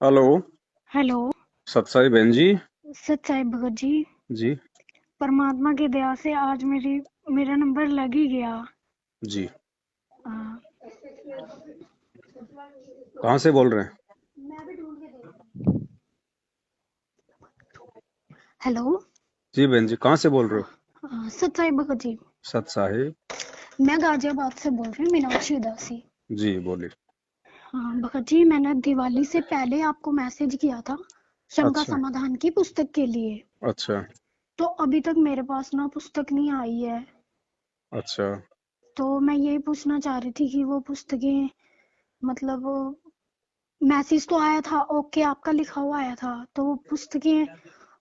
Hello. Hello. सत्साई बहन जी। सत साई भगत जी। जी। परमात्मा की दया से आज मेरा नंबर लग ही गया। जी। आ, कहाँ से बोल रहे हैं? हेलो। जी बहन जी, कहाँ से बोल रहे हो? सत साई भगत जी। सत्साई। मैं गाजियाबाद से बोल रही हूँ, मीनाक्षी उदासी। जी बोलिए। हाँ भगत जी, मैंने दिवाली से पहले आपको मैसेज किया था शंका अच्छा। समाधान की पुस्तक के लिए। अच्छा। तो अभी तक मेरे पास ना पुस्तक नहीं आई है। अच्छा। तो मैं यही पूछना चाह रही थी कि वो पुस्तकें, मतलब मैसेज तो आया था, ओके आपका लिखा हुआ आया था, तो वो पुस्तकें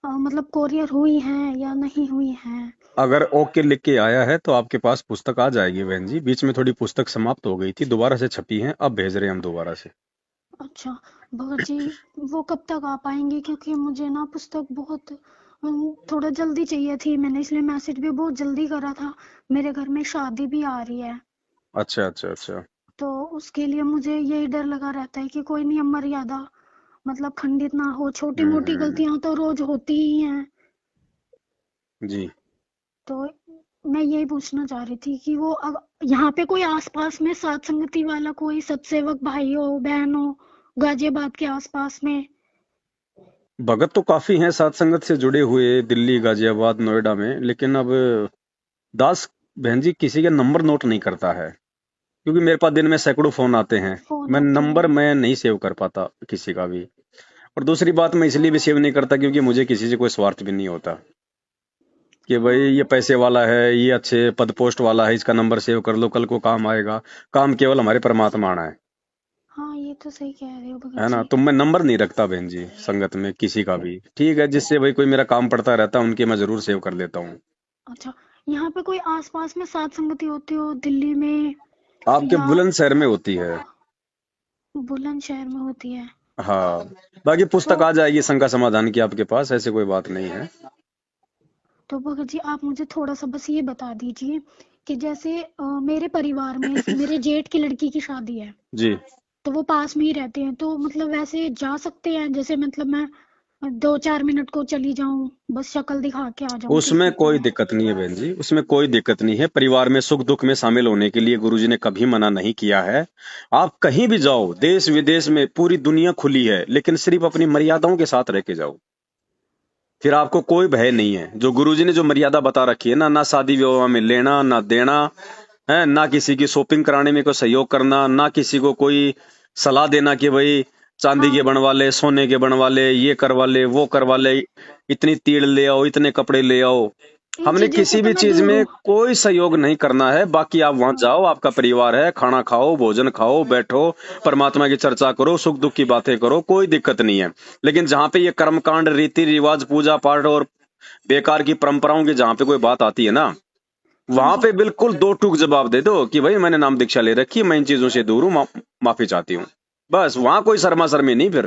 मतलब कोरियर हुई हैं या नहीं हुई हैं? अगर ओके लिख के आया है तो आपके पास पुस्तक आ जाएगी बहन जी। बीच में थोड़ी पुस्तक समाप्त हो गई थी, दोबारा से छपी है, अब भेज रहे हैं हम दोबारा से। अच्छा भगत जी, वो कब तक आ पाएंगे? क्योंकि मुझे ना पुस्तक बहुत थोड़ा जल्दी चाहिए थी। मैंने इसलिए मैसेज भी बहुत जल्दी करा था। मेरे घर में शादी भी आ रही है। अच्छा अच्छा अच्छा। तो उसके लिए मुझे यही डर लगा रहता है कि कोई नियम मर्यादा मतलब खंडित ना हो। छोटी मोटी हम्म। गलतियां तो रोज होती ही हैं। जी। तो मैं यही पूछना चाह रही थी कि वो यहाँ पे कोई आसपास में सात संगति वाला कोई सत्सेवक भाई हो बहन हो गाजियाबाद के आसपास में? भगत तो काफी हैं साथ संगत से जुड़े हुए, दिल्ली, गाजियाबाद, नोएडा में, लेकिन अब दास बहन जी किसी का नंबर नोट नहीं करता है, क्योंकि मेरे पास दिन में सैकड़ों फोन आते हैं। फोन मैं आते नंबर हैं। मैं नहीं सेव कर पाता किसी का भी। और दूसरी बात, मैं इसलिए भी सेव नहीं करता क्योंकि मुझे किसी से कोई स्वार्थ भी नहीं होता कि भाई हाँ ये पैसे वाला है, ये अच्छे पद पोस्ट वाला है, इसका नंबर सेव कर लो, कल को काम आएगा। काम केवल हमारे परमात्मा आना हाँ, ये तो सही कह रहे हो भगत है ना। जी। तो मैं नंबर नहीं रखता बहन जी संगत में किसी का भी। ठीक है, जिससे भाई कोई मेरा काम पड़ता रहता है उनके मैं जरूर सेव कर लेता हूँ। अच्छा, यहाँ पे कोई आसपास में सात संगति होती हो दिल्ली में आपके या बुलंदशहर में होती है। बुलंदशहर में होती है? हाँ। बाकी तो पुस्तक आ जाएगी शंका समाधान की आपके पास, ऐसे कोई बात नहीं है। तो भगत जी, आप मुझे थोड़ा सा बस ये बता दीजिए कि जैसे मेरे परिवार में मेरे जेठ की लड़की की शादी है। जी। तो वो पास में ही रहते हैं, तो मतलब वैसे जा सकते हैं? जैसे मतलब मैं 2-4 मिनट को चली जाऊं, बस शक्ल दिखा के आ जाऊं, ठीक उसमें है? कोई दिक्कत नहीं है बहन जी, उसमें कोई दिक्कत नहीं है। परिवार में सुख दुख में शामिल होने के लिए गुरुजी ने कभी मना नहीं किया है। आप कहीं भी जाओ, देश विदेश में, पूरी दुनिया खुली है, लेकिन सिर्फ अपनी मर्यादाओं के साथ रह के जाओ। फिर आपको कोई भय नहीं है। जो गुरुजी ने जो मर्यादा बता रखी है ना, ना शादी विवाह में लेना ना देना है, ना किसी की शॉपिंग कराने में कोई सहयोग करना, ना किसी को कोई सलाह देना कि भाई चांदी के हाँ, बनवा ले, सोने के बनवा ले, ये करवा ले, वो करवा ले, इतनी तीड़ ले आओ, इतने कपड़े ले आओ। इन हमने चीजों से किसी तो भी मैं चीज दूर में हूँ। कोई सहयोग नहीं करना है। बाकी आप वहां हाँ, जाओ, आपका परिवार है, खाना खाओ, भोजन खाओ, बैठो, परमात्मा की चर्चा करो, सुख दुख की बातें करो, कोई दिक्कत नहीं है। लेकिन जहां पे ये कर्मकांड, रीति रिवाज, पूजा पाठ और बेकार की परंपराओं की जहां पे कोई बात आती है ना, हाँ वहां जी। पे बिल्कुल दो टूक जवाब दे दो कि भाई मैंने नाम दीक्षा ले रखी है, मैं इन चीजों से दूर हूँ, माफी चाहती हूँ। बस वहां कोई शर्मा शर्मी नहीं फिर।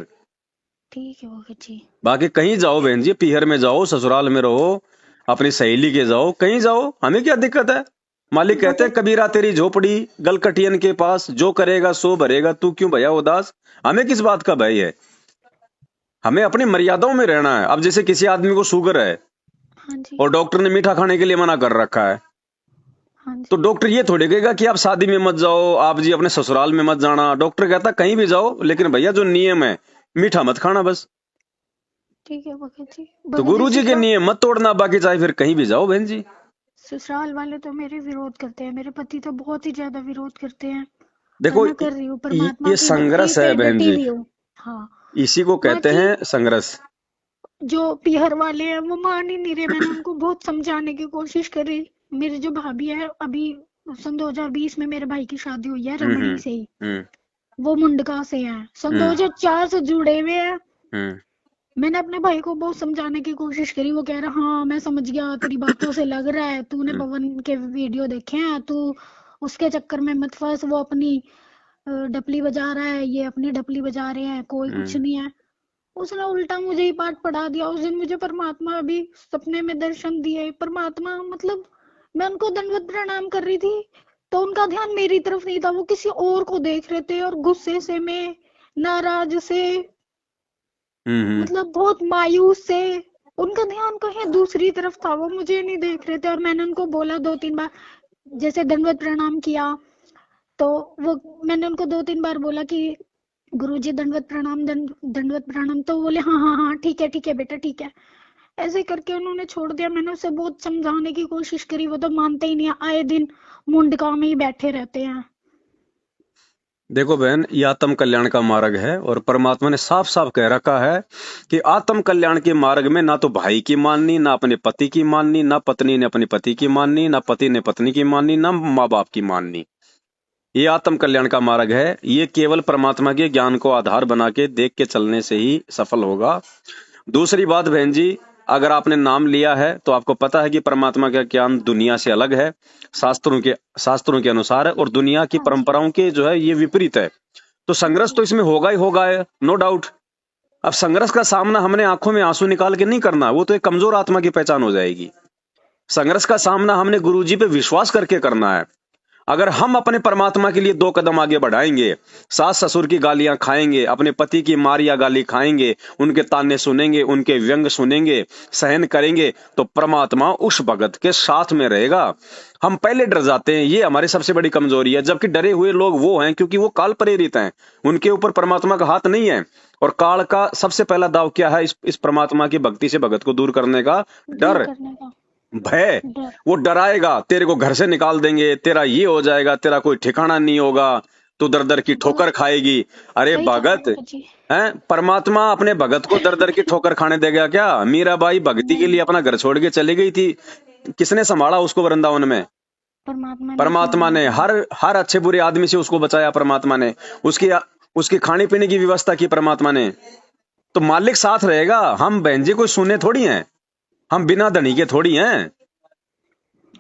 ठीक है भगत जी। बाकी कहीं जाओ बहन जी, पीहर में जाओ, ससुराल में रहो, अपनी सहेली के जाओ, कहीं जाओ, हमें क्या दिक्कत है। मालिक कहते हैं भगत कबीरा तेरी झोपड़ी गलकटियन के पास, जो करेगा सो भरेगा, तू क्यों भया उदास। हमें किस बात का भय है। हमें अपनी मर्यादाओं में रहना है। अब जैसे किसी आदमी को शुगर है हाँ जी। और डॉक्टर ने मीठा खाने के लिए मना कर रखा है, हाँ तो जी। डॉक्टर ये थोड़ी कहेगा कि आप शादी में मत जाओ, आप जी अपने ससुराल में मत जाना। डॉक्टर कहता कहीं भी जाओ, लेकिन भैया जो नियम है, मीठा मत खाना बस। ठीक है भगत जी। तो भगत जी, गुरु जी के नियम मत तोड़ना, बाकी चाहे फिर कहीं भी जाओ बहन जी। ससुराल वाले तो मेरे विरोध करते हैं, मेरे पति तो बहुत ही ज्यादा विरोध करते हैं। पर देखो मैं कर रही हूँ, ये परमात्मा की भक्ति संघर्ष है से बहन डटी जी, हुई हूँ। हाँ। इसी को कहते बाकी हैं संघर्ष। जो पीहर वाले हैं वो मान ही नहीं रहे। मैंने उनको बहुत समझाने की कोशिश करी। मेरी जो भाभी है, अभी सन 2020 में मेरे भाई की शादी हुई है रमणी से ही। हम्म। वो मुंडका से हैं, सन हम्म। 2004 से जुड़े हुए हैं। हम्म। मैंने अपने भाई को बहुत समझाने की कोशिश करी। वो कह रहा हाँ मैं समझ गया, तेरी बातों से लग रहा है, तूने हम्म। पवन के वीडियो देखे हैं, तू उसके चक्कर में मत फंस। वो अपनी डपली बजा रहा है, ये अपनी डपली बजा रहे हैं, कोई कुछ हम्म। नहीं है। उसने उल्टा मुझे ही पाठ पढ़ा दिया। उस दिन मुझे परमात्मा भी सपने में दर्शन दिए। परमात्मा मतलब मैं उनको दंडवत प्रणाम कर रही थी, तो उनका ध्यान मेरी तरफ नहीं था, वो किसी और को देख रहे थे और गुस्से से में नाराज से मतलब बहुत मायूस से, उनका ध्यान कहीं दूसरी तरफ था, वो मुझे नहीं देख रहे थे। और मैंने उनको बोला 2-3 बार, जैसे दंडवत प्रणाम किया, तो वो मैंने उनको 2-3 बार बोला कि गुरुजी दंडवत प्रणाम, दंडवत प्रणाम, तो बोले हाँ हाँ हाँ ठीक है बेटा ठीक है। ऐसे करके उन्होंने छोड़ दिया। मैंने उसे बहुत समझाने की कोशिश करी, वो तो मानते ही नहीं है, आए दिन मुंडका में ही बैठे रहते हैं। देखो बहन, ये आत्म कल्याण का मार्ग है और परमात्मा ने साफ साफ कह रखा है कि आत्म कल्याण के मार्ग में ना तो भाई की माननी, ना अपने पति की माननी, ना पत्नी ने अपने पति की माननी, ना पति ने पत्नी की माननी, ना माँ बाप की माननी। ये आत्म कल्याण का मार्ग है। ये केवल परमात्मा के ज्ञान को आधार बना के देख के चलने से ही सफल होगा। दूसरी बात बहन जी, अगर आपने नाम लिया है तो आपको पता है कि परमात्मा का ज्ञान दुनिया से अलग है, शास्त्रों के अनुसार है, और दुनिया की हाँ जी। परंपराओं के जो है ये विपरीत है। तो संघर्ष तो इसमें होगा ही होगा है, नो डाउट। अब संघर्ष का सामना हमने आंखों में आंसू निकाल के नहीं करना, वो तो एक कमजोर आत्मा की पहचान हो जाएगी। संघर्ष का सामना हमने गुरुजी पे विश्वास करके करना है। अगर हम अपने परमात्मा के लिए 2 कदम आगे बढ़ाएंगे, सास ससुर की गालियां खाएंगे, अपने पति की मार या गाली खाएंगे, उनके ताने सुनेंगे, उनके व्यंग सुनेंगे, सहन करेंगे, तो परमात्मा उस भगत के साथ में रहेगा। हम पहले डर जाते हैं, ये हमारी सबसे बड़ी कमजोरी है। जबकि डरे हुए लोग वो हैं क्योंकि वो काल प्रेरित हैं, उनके ऊपर परमात्मा का हाथ नहीं है। और काल का सबसे पहला दाव क्या है इस परमात्मा की भक्ति से भगत को दूर करने का? दूर डर, करने का भय। डर। वो डराएगा, तेरे को घर से निकाल देंगे, तेरा ये हो जाएगा, तेरा कोई ठिकाना नहीं होगा, तू दर दर की ठोकर बहुत खाएगी। अरे सही कह रहे भगत हो जी। है, परमात्मा अपने भगत को दर दर की ठोकर खाने देगा क्या? मीराबाई भक्ति के नहीं, लिए अपना घर छोड़ के चली गई थी, किसने संभाला उसको वृंदावन में? परमात्मा ने परमात्मा संभाला ने। था। हर अच्छे बुरे आदमी से उसको बचाया परमात्मा ने, उसकी उसकी खाने पीने की व्यवस्था की परमात्मा ने। तो मालिक साथ रहेगा। हम बहन जी कोई सुने थोड़ी हैं, हम बिना धनी के थोड़ी हैं।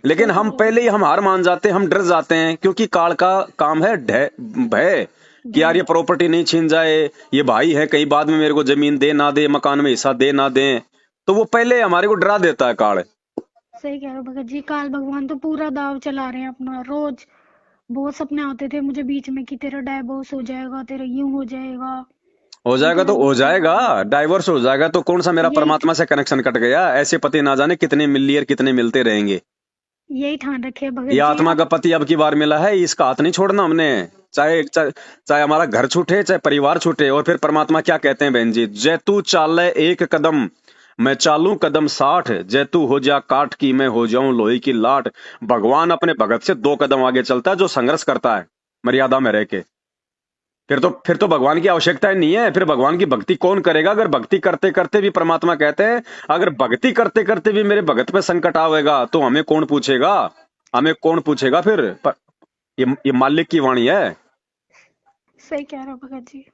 लेकिन सही कह हम रहे हो पहले ही हम हार मान जाते हैं, हम डर जाते हैं, क्योंकि काल का काम है भय कि यार भय। ये प्रॉपर्टी नहीं छीन जाए, ये भाई है कहीं बाद में मेरे को जमीन दे ना दे, मकान में हिस्सा दे ना दे। तो वो पहले हमारे को डरा देता है काल। सही कह रहे हो भगत जी, काल भगवान तो पूरा दाव चला रहे हैं अपना। रोज बहुत सपने आते थे मुझे बीच में कि तेरा डाइवोर्स हो जाएगा, तेरा यूं हो जाएगा, हो जाएगा तेरा तो हो वो हो जाएगा, जाएगा। डाइवोर्स हो जाएगा तो कौन सा मेरा यही परमात्मा से कनेक्शन कट गया? ऐसे पति ना जाने कितने मिली और कितने मिलते रहेंगे। यही ठान रखे ये भगत जी आत्मा आप। का पति अब की बार मिला है, इसका हाथ नहीं छोड़ना हमने। चाहे चाहे हमारा घर छूटे, चाहे परिवार छूटे। और फिर परमात्मा क्या कहते हैं बहन जी? जय तू चाले 1 कदम, मैं चालू कदम 60, जय तू हो जा काठ की, मैं हो जाऊं लोहे की लाट। भगवान अपने भगत से 2 कदम आगे चलता है जो संघर्ष करता है मर्यादा में रह के। फिर तो भगवान की आवश्यकता ही नहीं है। फिर भगवान की भक्ति कौन करेगा? अगर भक्ति करते करते भी, परमात्मा कहते हैं, अगर भक्ति करते करते भी मेरे भगत पे संकट आवेगा तो हमें कौन पूछेगा? हमें कौन पूछेगा फिर? ये मालिक की वाणी है। सही कह रहे हो भगत जी।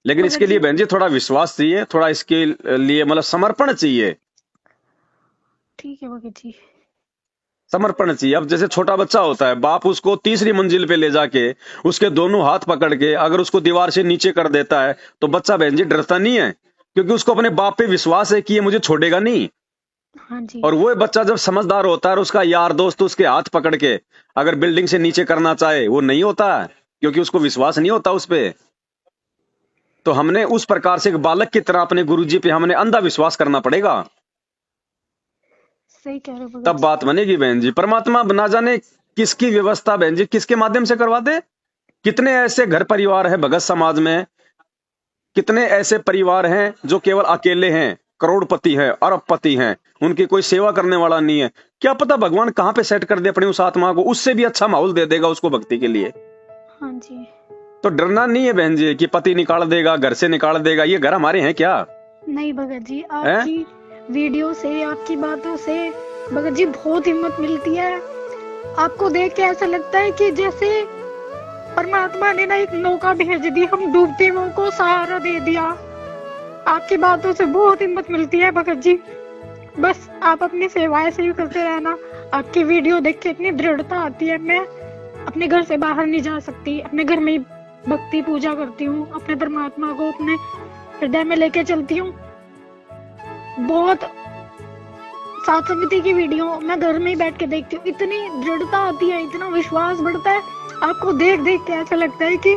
लेकिन भगत इसके लिए जी बहन जी थोड़ा विश्वास चाहिए, थोड़ा इसके लिए मतलब समर्पण चाहिए। ठीक है भगत जी। समर्पण चाहिए। अब जैसे छोटा बच्चा होता है, बाप उसको तीसरी मंजिल पे ले जाके उसके दोनों हाथ पकड़ के अगर उसको दीवार से नीचे कर देता है तो बच्चा बहन जी डरता नहीं है, क्योंकि उसको अपने बाप पे विश्वास है कि ये मुझे छोड़ेगा नहीं। हाँ जी। और वो बच्चा जब समझदार होता है और उसका यार दोस्त उसके हाथ पकड़ के अगर बिल्डिंग से नीचे करना चाहे, वो नहीं होता है, क्योंकि उसको विश्वास नहीं होता उस पे। तो हमने उस प्रकार से एक बालक की तरह अपने गुरुजी पे हमने अंधा विश्वास करना पड़ेगा, सही कह रहे हो भगत तब जी। बात बनेगी बहन जी। परमात्मा ना जाने किसकी व्यवस्था बहन जी किसके माध्यम से करवा दे। कितने ऐसे घर परिवार है भगत समाज में, कितने ऐसे परिवार हैं जो केवल अकेले हैं, करोड़पति हैं, अरबपति हैं, उनकी कोई सेवा करने वाला नहीं है। क्या पता भगवान कहां पे सेट कर दे अपनी उस आत्मा को, उससे भी अच्छा माहौल दे देगा उसको भक्ति के लिए। हाँ जी। तो डरना नहीं है बहन जी कि पति निकाल देगा, घर से निकाल देगा। ये घर हमारे हैं क्या? नहीं भगत जी, हैं? आपकी वीडियो से, आपकी बातों से भगत जी बहुत हिम्मत मिलती है। आपको देख के ऐसा लगता है कि जैसे परमात्मा ने ना एक नौका भेज दी, हम डूबते हुए को सहारा दे दिया। आपकी बातों से बहुत हिम्मत मिलती है भगत जी। बस आप अपनी सेवाएं से ही करते रहना। आपकी वीडियो देख के इतनी दृढ़ता आती है, मैं अपने घर से बाहर नहीं जा सकती, अपने घर में ही भक्ति पूजा करती हूँ, अपने परमात्मा को अपने हृदय में लेके चलती हूँ। बहुत सात समिति की वीडियो मैं घर में ही बैठ के देखती हूँ, इतनी दृढ़ता आती है, इतना विश्वास बढ़ता है। आपको देख देख के ऐसा लगता है कि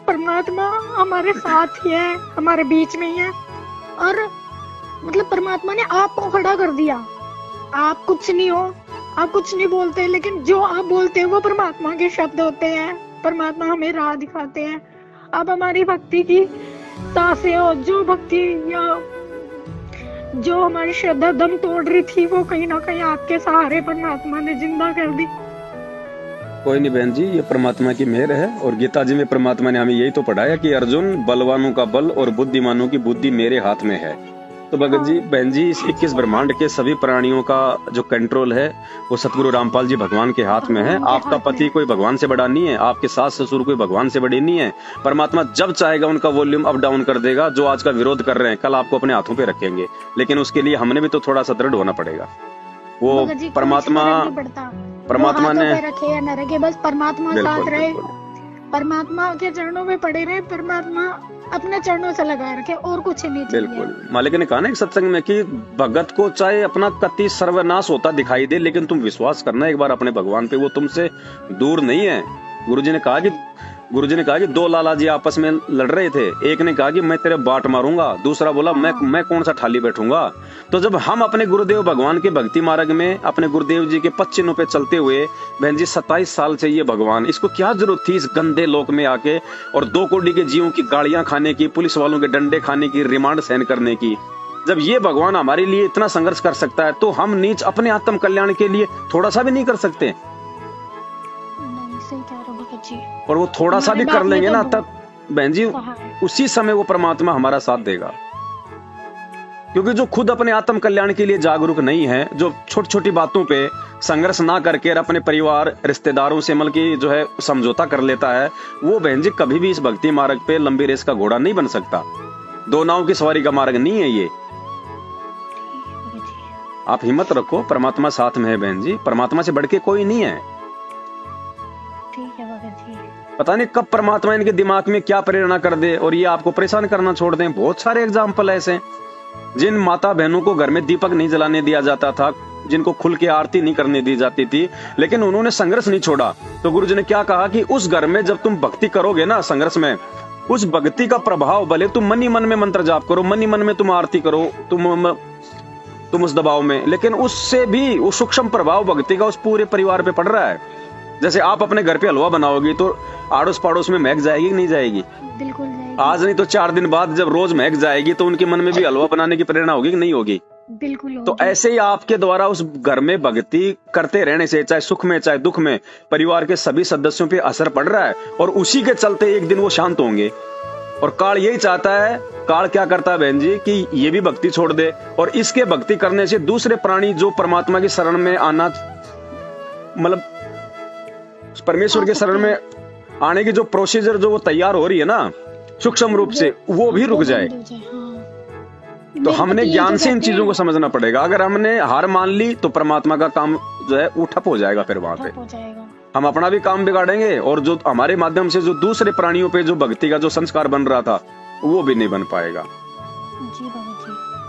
परमात्मा हमारे साथ ही है, हमारे बीच में ही है। और मतलब परमात्मा ने आपको खड़ा कर दिया। आप कुछ नहीं हो, आप कुछ नहीं बोलते, लेकिन जो आप बोलते हैं वो परमात्मा के शब्द होते हैं। परमात्मा हमें राह दिखाते हैं। आप हमारी भक्ति की सांसें हो, जो भक्ति या जो हमारी श्रद्धा दम तोड़ रही थी, वो कहीं ना कहीं आपके सहारे परमात्मा ने जिंदा कर दी। कोई नहीं बहन जी, ये परमात्मा की मेहर है। और गीता जी में परमात्मा ने हमें यही तो पढ़ाया कि अर्जुन, बलवानों का बल और बुद्धिमानों की बुद्धि मेरे हाथ में है। तो भगत जी, बहन जी, इस 21 ब्रह्मांड के सभी प्राणियों का जो कंट्रोल है वो सतगुरु रामपाल जी भगवान के हाथ में है। आपका पति कोई भगवान से बड़ा नहीं है, आपके सास ससुर कोई भगवान से बड़े नहीं है। परमात्मा जब चाहेगा उनका वॉल्यूम अप डाउन कर देगा। जो आज का विरोध कर रहे हैं, कल आपको अपने हाथों पे रखेंगे, लेकिन उसके लिए हमने भी तो थोड़ा सा दृढ़ होना पड़ेगा। वो परमात्मा ने रखे या न रखे, बस परमात्मा साथ रहे, परमात्मा के चरणों में पड़े रहे, परमात्मा अपने चरणों से लगाए रखे, और कुछ नहीं चाहिए। बिल्कुल। मालिक ने कहा ना एक सत्संग में कि भगत को चाहे अपना कति सर्वनाश होता दिखाई दे, लेकिन तुम विश्वास करना एक बार अपने भगवान पे, वो तुमसे दूर नहीं है। गुरुजी ने कहा कि दो लाला जी आपस में लड़ रहे थे। एक ने कहा कि मैं तेरे बाट मारूंगा, दूसरा बोला मैं कौन सा ठाली बैठूंगा। तो जब हम अपने गुरुदेव भगवान के भक्ति मार्ग में अपने गुरुदेव जी के पच्चिनों पे चलते हुए, बहन जी 27 साल से ये भगवान, इसको क्या जरूरत थी इस गंदे लोक में आके और 2 कोड़ी के जीवों की गाड़ियां खाने की, पुलिस वालों के डंडे खाने की, रिमांड सहन करने की। जब ये भगवान हमारे लिए इतना संघर्ष कर सकता है, तो हम नीच अपने आत्म कल्याण के लिए थोड़ा सा भी नहीं कर सकते? और वो थोड़ा सा भी कर लेंगे ना, तब बहन जी उसी समय वो परमात्मा हमारा साथ देगा। क्योंकि जो खुद अपने आत्म कल्याण के लिए जागरूक नहीं है, जो छोटी छोटी बातों पे संघर्ष ना करके अपने परिवार रिश्तेदारों से मिल के जो है समझौता कर लेता है, वो बहन जी कभी भी इस भक्ति मार्ग पे लंबी रेस का घोड़ा नहीं बन सकता। 2 नाव की सवारी का मार्ग नहीं है ये। आप हिम्मत रखो, परमात्मा साथ में है बहन जी, परमात्मा से बढ़ के कोई नहीं है। पता नहीं कब परमात्मा इनके दिमाग में क्या प्रेरणा कर दे और ये आपको परेशान करना छोड़ दें। बहुत सारे एग्जाम्पल ऐसे, जिन माता बहनों को घर में दीपक नहीं जलाने दिया जाता था, जिनको खुल के आरती नहीं करने दी जाती थी, लेकिन उन्होंने संघर्ष नहीं छोड़ा। तो गुरुजी ने क्या कहा कि उस घर में जब तुम भक्ति करोगे ना संघर्ष में, उस भक्ति का प्रभाव, भले तुम मन ही मन में मंत्र जाप करो, मन ही मन में तुम आरती करो, तुम उस दबाव में, लेकिन उससे भी वो सूक्ष्म प्रभाव भक्ति का उस पूरे परिवार पे पड़ रहा है। जैसे आप अपने घर पे हलवा बनाओगी तो आड़ोस पड़ोस में महक जाएगी कि नहीं जाएगी? बिल्कुल जाएगी। आज नहीं तो 4 दिन बाद जब रोज महक जाएगी तो उनके मन में भी हलवा बनाने की प्रेरणा होगी कि नहीं होगी? बिल्कुल होगी। तो ऐसे ही आपके द्वारा उस घर में भक्ति करते रहने से, चाहे सुख में चाहे दुख में, परिवार के सभी सदस्यों पे असर पड़ रहा है, और उसी के चलते एक दिन वो शांत होंगे। और काल यही चाहता है, काल क्या करता है बहन जी कि ये भी भक्ति छोड़ दे, और इसके भक्ति करने से दूसरे प्राणी जो परमात्मा की शरण में आना, मतलब परमेश्वर के शरण में आने की जो प्रोसीजर जो वो तैयार हो रही है ना सूक्ष्म रूप से, वो भी रुक जाए। तो हमने ज्ञान से इन चीजों को समझना पड़ेगा। अगर हमने हार मान ली तो परमात्मा का काम जो है वो ठप हो जाएगा। फिर वहां पे हम अपना भी काम बिगाड़ेंगे, और जो हमारे माध्यम से जो दूसरे प्राणियों पे जो भक्ति का जो संस्कार बन रहा था वो भी नहीं बन पाएगा।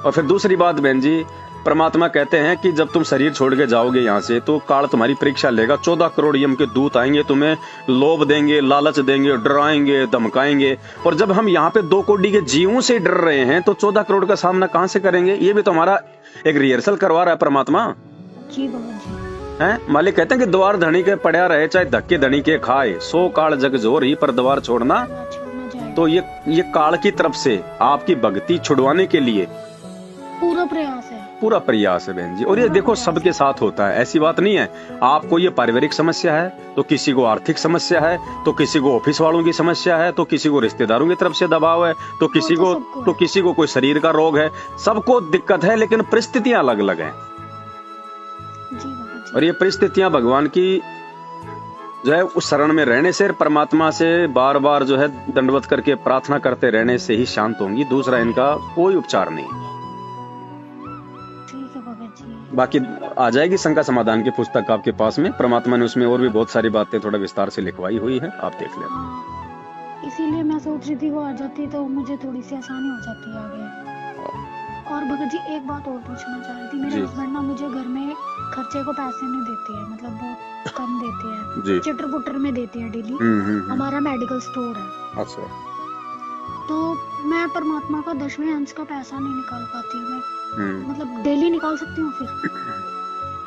और फिर दूसरी बात बहन जी, परमात्मा कहते हैं कि जब तुम शरीर छोड़ के जाओगे यहाँ से, तो काल तुम्हारी परीक्षा लेगा। 14 करोड़ यम के दूत आएंगे, तुम्हें लोभ देंगे, लालच देंगे, डराएंगे, धमकाएंगे। और जब हम यहाँ पे 2 कोड़ी के जीवों से डर रहे हैं, तो 14 करोड़ का सामना कहाँ से करेंगे? ये भी तो हमारा एक रिहर्सल करवा रहा है परमात्मा। है मालिक कहते हैं कि द्वार धनी के पड़ा रहे, चाहे धक्के धनी के खाए, 100 काल जग जोर ही पर द्वार छोड़ना। तो ये काल की तरफ से आपकी भक्ति छुड़वाने के लिए पूरा प्रयास है बहन जी। और ये देखो सबके साथ होता है, ऐसी बात नहीं है। आपको ये पारिवारिक समस्या है, तो किसी को आर्थिक समस्या है, तो किसी को ऑफिस वालों की समस्या है, तो किसी को रिश्तेदारों की तरफ से दबाव है, तो किसी को कोई शरीर का रोग है। सबको दिक्कत है, लेकिन परिस्थितियां अलग अलग हैं। और ये परिस्थितियां भगवान की जो है उस शरण में रहने से, परमात्मा से बार बार जो है दंडवत करके प्रार्थना करते रहने से ही शांत होंगी। दूसरा इनका कोई उपचार नहीं। बाकी आ जाएगी शंका समाधान की पुस्तक आपके पास में, परमात्मा ने उसमें और भी बहुत सारी बातें थोड़ा विस्तार से लिखवाई हुई है, आप देख लें। इसीलिए मैं सोच रही थी वो आ जाती तो मुझे थोड़ी सी आसानी हो जाती है आगे। और भगत जी एक बात और पूछना चाह रही थी, मेरे हस्बैंड ना मुझे घर में खर्चे को पैसे नहीं देती है, मतलब बहुत कम देती है, चिटर पुटर में देती है डेली। हमारा मेडिकल स्टोर है। अच्छा। तो मैं परमात्मा का 10वें अंश का पैसा नहीं निकाल पाती। मैं मतलब डेली निकाल सकती हूँ फिर?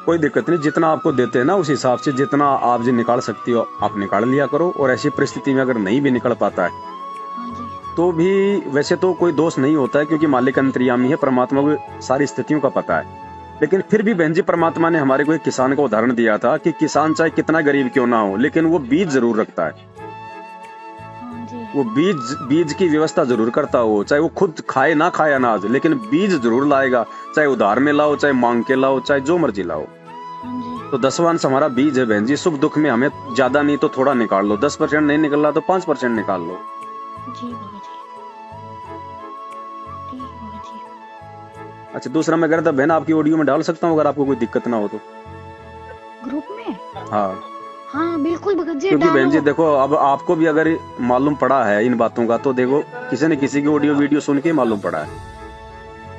कोई दिक्कत नहीं, जितना आपको देते हैं ना उस हिसाब से जितना आप जो निकाल सकती हो आप निकाल लिया करो। और ऐसी परिस्थिति में अगर नहीं भी निकल पाता है हाँ जी। तो भी वैसे तो कोई दोष नहीं होता है, क्योंकि मालिक अंतर्यामी है, परमात्मा को सारी स्थितियों का पता है। लेकिन फिर भी बहन जी परमात्मा ने हमारे को एक किसान का उदाहरण दिया था कि किसान चाहे कितना गरीब क्यों ना हो लेकिन वो बीज जरूर रखता है। हाँ जी। वो बीज की व्यवस्था जरूर करता हो, चाहे वो खुद खाए ना खाए अनाज, लेकिन बीज जरूर लाएगा, चाहे उधार में लाओ, चाहे मांग के लाओ, चाहे जो मर्जी लाओ। हाँ जी। तो 10वां अंश हमारा बीज है बहन जी। सुख दुख में हमें ज्यादा नहीं तो थोड़ा निकाल लो, 10% नहीं निकल रहा तो 5% निकाल लो। जी भगत जी, ठीक भगत जी। अच्छा, दूसरा मैं कह रहा था बहन आपकी ऑडियो में डाल सकता हूँ अगर आपको कोई दिक्कत ना हो तो? ग्रुप में? हाँ, हाँ बिल्कुल भगत जी, क्योंकि बहन जी डालो। देखो अब आपको भी अगर मालूम पड़ा है इन बातों का तो देखो किसी न किसी की ऑडियो वीडियो सुन के मालूम पड़ा है।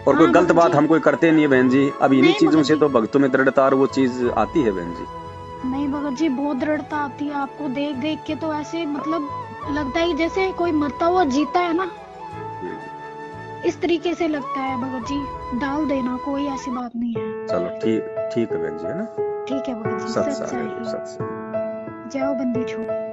और कोई हाँ गलत भगत बात जी। हम कोई करते नहीं है बहन जी। अब इन्हीं नहीं चीजों भगत से जी। तो भक्तों में दृढ़ता और वो चीज आती है बहन जी। नहीं भगत जी, बहुत दृढ़ता आती है। आपको देख देख के तो ऐसे मतलब लगता है जैसे कोई मरता हुआ जीता है ना, इस तरीके से लगता है भगत जी। डाल देना, कोई ऐसी बात नहीं है। चलो ठीक ठीक है बहन जी, है ना? ठीक है भगत जी। सत सत सारे साई। सत सारे। जय हो बंदी छोड़।